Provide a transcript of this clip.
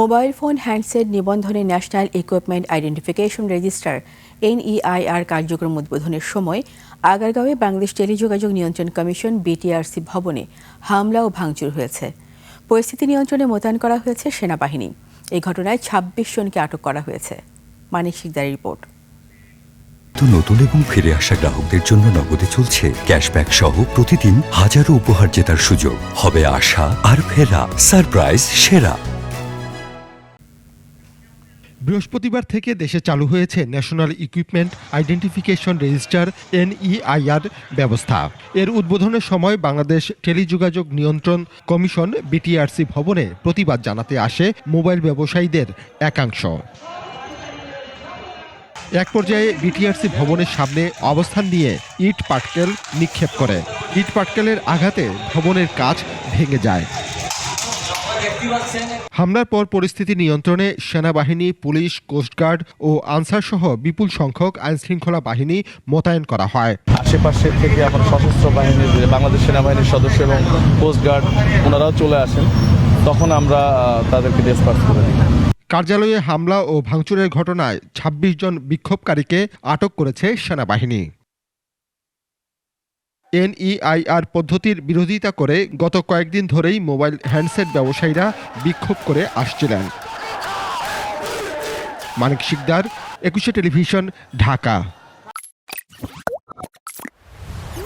Mobile phone handset নিবন্ধনে national equipment identification register NEIR কার্যক্রম উদ্বোধনের সময় আগারগাঁওয়ে বাংলাদেশ টেলিযোগাযোগ নিয়ন্ত্রণ কমিশন BTRC ভবনে হামলা ও ভাঙচুর হয়েছে। পরিস্থিতি নিয়ন্ত্রণে মোতায়েন করা হয়েছে সেনাবাহিনী। এই ঘটনায় ২৬ জনকে আটক করা হয়েছে। মানিক শিকদারের রিপোর্ট। নতুন এবং ফিরে আসা গ্রাহকদের জন্য নগদে চলছে ক্যাশব্যাক সহ প্রতিদিন হাজারো উপহার জেতার সুযোগ। হবে আশা আর ফেরা, সারপ্রাইজ সেরা। বৃহস্পতিবার থেকে দেশে চালু হয়েছে national equipment identification register NEIR ব্যবস্থা। এর উদ্বোধনের সময় বাংলাদেশ টেলিযোগাযোগ নিয়ন্ত্রণ কমিশন BTRC ভবনে প্রতিবাদ জানাতে আসে মোবাইল ব্যবসায়ীদের একাংশ। এক পর্যায়ে BTRC ভবনের সামনে অবস্থান নিয়ে ইট পাটকেল নিক্ষেপ করে। ইট পাটকেলের আঘাতে ভবনের কাচ ভেঙে যায়। হামলার পর পরিস্থিতি নিয়ন্ত্রণে সেনাবাহিনী, পুলিশ, কোস্টগার্ড ও আনসার সহ বিপুল সংখ্যক আইনশৃঙ্খলা বাহিনী মোতায়েন করা হয়। আশেপাশে থেকে আমার সশস্ত্র বাহিনীর, বাংলাদেশ সেনাবাহিনীর সদস্য এবং কোস্টগার্ড ওনারাও চলে আসেন। তখন আমরা তাদেরকে ডিসপার্স করে দিই। কার্যালয়ে হামলা ও ভাঙচুরের ঘটনায় ২৬ জন বিক্ষোভকারীকে আটক করেছে সেনাবাহিনী। NEIR পদ্ধতির বিরোধিতা করে গত কয়েকদিন ধরেই মোবাইল হ্যান্ডসেট ব্যবসায়ীরা বিক্ষোভ করে আসছিলেন। মানিক শিকদার, ২১ টেলিভিশন, ঢাকা।